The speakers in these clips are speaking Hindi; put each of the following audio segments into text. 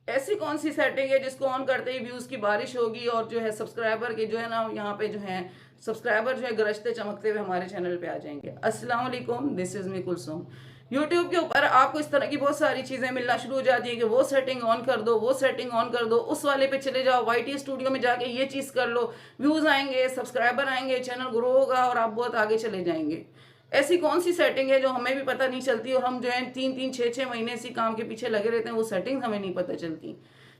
ऐसी कौन सी सेटिंग है जिसको ऑन करते ही व्यूज की बारिश होगी और जो है सब्सक्राइबर के जो है ना यहाँ पे जो है सब्सक्राइबर जो है गरजते चमकते हुए हमारे चैनल पे आ जाएंगे। अस्सलाम वालेकुम, this is me Kulsum. YouTube के ऊपर आपको इस तरह की बहुत सारी चीजें मिलना शुरू हो जाती है कि वो सेटिंग ऑन कर दो, वो सेटिंग ऑन कर दो, उस वाले पे चले जाओ, YT स्टूडियो में जाके ये चीज कर लो, व्यूज आएंगे, सब्सक्राइबर आएंगे, चैनल ग्रो होगा और आप बहुत आगे चले जाएंगे। ऐसी कौन सी सेटिंग है जो हमें भी पता नहीं चलती और हम जो है 3-3 6-6 महीने इसी काम के पीछे लगे रहते हैं, वो सेटिंग्स हमें नहीं पता चलती।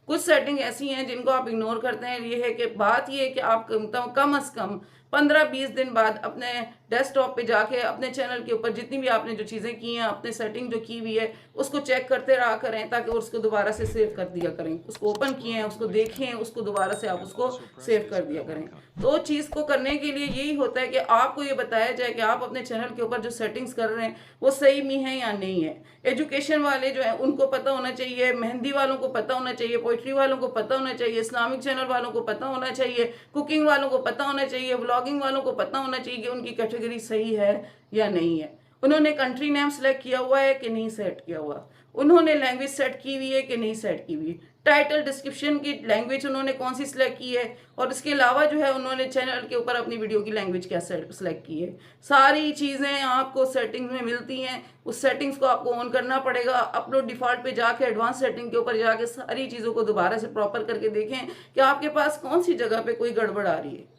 कुछ सेटिंग ऐसी हैं जिनको आप इग्नोर करते हैं। ये है कि बात ये है कि आप कम से कम 15-20 दिन बाद अपने डेस्कटॉप पे जाके अपने चैनल के ऊपर जितनी भी आपने जो चीज़ें की हैं, अपने सेटिंग जो की हुई है उसको चेक करते रहा करें, ताकि उसको दोबारा से सेव कर दिया करें। उसको ओपन किए हैं, उसको देखें, उसको दोबारा से आप उसको सेव कर दिया करें। तो चीज़ को करने के लिए यही होता है कि आपको ये बताया जाए कि आप अपने चैनल के ऊपर जो सेटिंग्स कर रहे हैं वो सही में है या नहीं है। एजुकेशन वाले जो है उनको पता होना चाहिए, मेहंदी वालों को पता होना चाहिए, पोइट्री वालों को पता होना चाहिए, इस्लामिक चैनल वालों को पता होना चाहिए, कुकिंग वालों को पता होना चाहिए, व्लॉगिंग वालों को पता होना चाहिए कि उनकी कैटेगरी सही है या नहीं है। उन्होंने कंट्री नेम सेलेक्ट किया हुआ है कि नहीं सेट किया हुआ, उन्होंने लैंग्वेज सेट की हुई है कि नहीं सेट की हुई, टाइटल डिस्क्रिप्शन की लैंग्वेज उन्होंने कौन सी सिलेक्ट की है, और इसके अलावा जो है उन्होंने चैनल के ऊपर अपनी वीडियो की लैंग्वेज क्या सिलेक्ट की है। सारी चीज़ें आपको सेटिंग्स में मिलती हैं। उस सेटिंग्स को आपको ऑन करना पड़ेगा। अपलोड डिफॉल्ट पे जाके एडवांस सेटिंग के ऊपर जाके सारी चीज़ों को दोबारा से प्रॉपर करके देखें कि आपके पास कौन सी जगह पे कोई गड़बड़ आ रही है।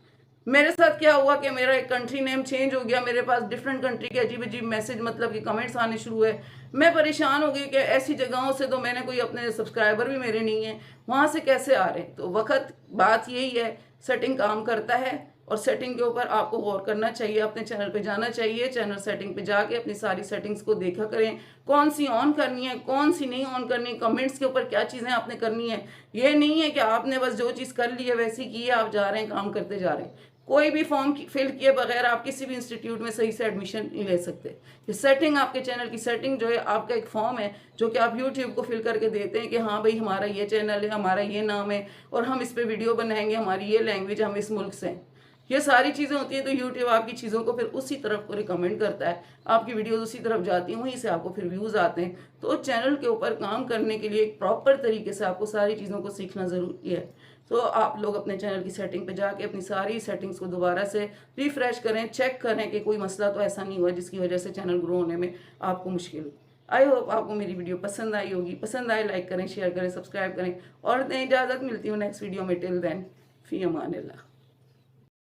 मेरे साथ क्या हुआ कि मेरा एक कंट्री नेम चेंज हो गया, मेरे पास डिफरेंट कंट्री के अजीब अजीब मैसेज मतलब कि कमेंट्स आने शुरू हुए। मैं परेशान हो गई कि ऐसी जगहों से तो मैंने कोई अपने सब्सक्राइबर भी मेरे नहीं है, वहाँ से कैसे आ रहे हैं। तो वक्त बात यही है, सेटिंग काम करता है और सेटिंग के ऊपर आपको गौर करना चाहिए। अपने चैनल पे जाना चाहिए, चैनल सेटिंग पे जाके अपनी सारी सेटिंग्स को देखा करें, कौन सी ऑन करनी है, कौन सी नहीं ऑन करनी, कमेंट्स के ऊपर क्या चीज़ें आपने करनी है। ये नहीं है कि आपने बस जो चीज़ कर ली है वैसी की है, आप जा रहे हैं काम करते जा रहे हैं। कोई भी फॉर्म फिल किए बगैर आप किसी भी इंस्टीट्यूट में सही से एडमिशन नहीं ले सकते। ये सेटिंग, आपके चैनल की सेटिंग जो है, आपका एक फॉर्म है जो कि आप यूट्यूब को फिल करके देते हैं कि हाँ भाई हमारा ये चैनल है, हमारा ये नाम है और हम इस पर वीडियो बनाएंगे, हमारी ये लैंग्वेज, हम इस मुल्क से हैं। ये सारी चीज़ें होती हैं। तो यूट्यूब आपकी चीज़ों को फिर उसी तरफ को रिकमेंड करता है, आपकी वीडियोस उसी तरफ जाती हैं, वहीं से आपको फिर व्यूज़ आते हैं। तो चैनल के ऊपर काम करने के लिए एक प्रॉपर तरीके से आपको सारी चीज़ों को सीखना ज़रूरी है। तो आप लोग अपने चैनल की सेटिंग पे जाके अपनी सारी सेटिंग्स को दोबारा से रिफ्रेश करें, चेक करें कि कोई मसला तो ऐसा नहीं हुआ जिसकी वजह से चैनल ग्रो होने में आपको मुश्किल हो। आई होप आपको मेरी वीडियो पसंद आई होगी। पसंद आए लाइक करें, शेयर करें, सब्सक्राइब करें और इजाज़त। मिलती हूँ नेक्स्ट वीडियो में। टिल देन, फी अमान अल्लाह।